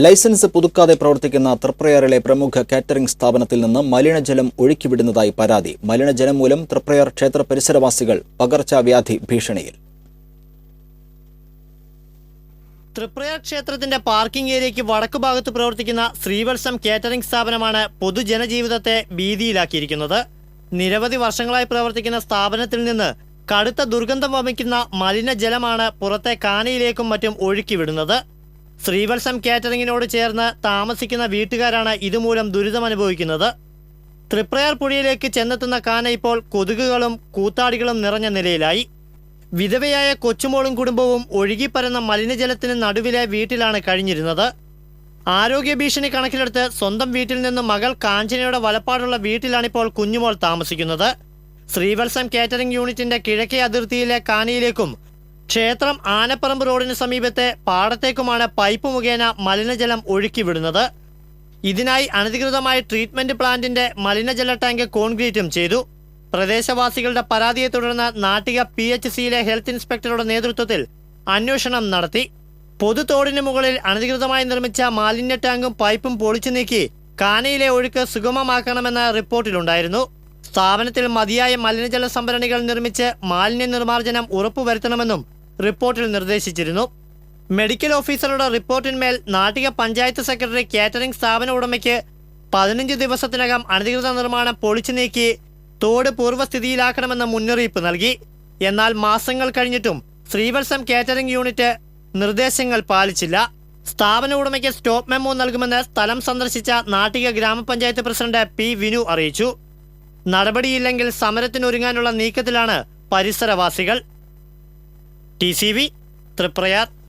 Licence പുതുക്കാതെ പ്രവർത്തിക്കുന്ന തൃപ്രയാറിലെ പ്രമുഖ catering സ്ഥാപനത്തിൽ നിന്ന് മലിനജലം ഒഴുക്കിവിടുന്നതായി പരാതി. മലിനജലം മൂലം തൃപ്രയാർ ക്ഷേത്ര പരിസരവാസികൾ പകർച്ചവ്യാധി ഭീഷണിയിൽ. തൃപ്രയാർ ക്ഷേത്രത്തിന്റെ പാർക്കിംഗ് ഏരിയയ്ക്ക് വടക്കുഭാഗത്ത് പ്രവർത്തിക്കുന്ന ശ്രീവത്സം കാറ്ററിംഗ് സ്ഥാപനമാണ് പൊതുജനജീവിതത്തെ ഭീതിയിലാക്കിയിരിക്കുന്നത്. നിരവധി വർഷങ്ങളായി പ്രവർത്തിക്കുന്ന സ്ഥാപനത്തിൽ നിന്ന് കടുത്ത ദുർഗന്ധം വമിക്കുന്ന മലിനജലമാണ് പുറത്തെ കാനയിലേക്കും മറ്റും ഒഴുക്കിവിടുന്നത്. ശ്രീവത്സം കാറ്ററിംഗിനോട് ചേർന്ന് താമസിക്കുന്ന വീട്ടുകാരാണ് ഇതുമൂലം ദുരിതമനുഭവിക്കുന്നത്. തൃപ്രയാർ പുഴയിലേക്ക് ചെന്നെത്തുന്ന കാന ഇപ്പോൾ കൊതുകുകളും കൂത്താടികളും നിറഞ്ഞ നിലയിലായി. വിധവയായ കൊച്ചുമോളും കുടുംബവും ഒഴുകിപ്പരന്ന മലിനജലത്തിന് നടുവിലെ വീട്ടിലാണ് കഴിഞ്ഞിരുന്നത്. ആരോഗ്യ ഭീഷണി കണക്കിലെടുത്ത് സ്വന്തം വീട്ടിൽ നിന്ന് മകൾ കാഞ്ചനയുടെ വലപ്പാടുള്ള വീട്ടിലാണിപ്പോൾ കുഞ്ഞുമോൾ താമസിക്കുന്നത്. ശ്രീവത്സം കാറ്ററിംഗ് യൂണിറ്റിന്റെ കിഴക്കേ അതിർത്തിയിലെ കാനയിലേക്കും ക്ഷേത്രം ആനപ്പറമ്പ് റോഡിന് സമീപത്തെ പാടത്തേക്കുമാണ് പൈപ്പ് മുഖേന മലിനജലം ഒഴുക്കിവിടുന്നത്. ഇതിനായി അനധികൃതമായ ട്രീറ്റ്മെന്റ് പ്ലാന്റിന്റെ മലിനജല ടാങ്ക് കോൺക്രീറ്റും ചെയ്തു. പ്രദേശവാസികളുടെ പരാതിയെ തുടർന്ന് നാട്ടിക PHCയിലെ ഹെൽത്ത് ഇൻസ്പെക്ടറുടെ നേതൃത്വത്തിൽ അന്വേഷണം നടത്തി. പൊതുതോടിന് മുകളിൽ അനധികൃതമായി നിർമ്മിച്ച മാലിന്യ ടാങ്കും പൈപ്പും പൊളിച്ചു നീക്കി കാനയിലെ ഒഴുക്ക് സുഗമമാക്കണമെന്ന റിപ്പോർട്ടിലുണ്ടായിരുന്നു. സ്ഥാപനത്തിൽ മതിയായ മലിനജല സംഭരണികൾ നിർമ്മിച്ച് മാലിന്യ നിർമ്മാർജ്ജനം ഉറപ്പുവരുത്തണമെന്നും റിപ്പോർട്ടിൽ നിർദ്ദേശിച്ചിരുന്നു. മെഡിക്കൽ ഓഫീസറുടെ റിപ്പോർട്ടിന്മേൽ നാട്ടിക പഞ്ചായത്ത് സെക്രട്ടറി കാറ്ററിംഗ് സ്ഥാപന ഉടമയ്ക്ക് 15 ദിവസത്തിനകം അനധികൃത നിർമ്മാണം പൊളിച്ചു നീക്കി തോട് പൂർവ്വസ്ഥിതിയിലാക്കണമെന്ന മുന്നറിയിപ്പ് നൽകി. എന്നാൽ മാസങ്ങൾ കഴിഞ്ഞിട്ടും ശ്രീവത്സം കാറ്ററിംഗ് യൂണിറ്റ് നിർദ്ദേശങ്ങൾ പാലിച്ചില്ല. സ്ഥാപന ഉടമയ്ക്ക് സ്റ്റോപ്പ് മെമ്മോ നൽകുമെന്ന് സ്ഥലം സന്ദർശിച്ച നാട്ടിക ഗ്രാമപഞ്ചായത്ത് പ്രസിഡന്റ് P. വിനു അറിയിച്ചു. നടപടിയില്ലെങ്കിൽ സമരത്തിനൊരുങ്ങാനുള്ള നീക്കത്തിലാണ് പരിസരവാസികൾ. TCV തൃപ്രയാർ.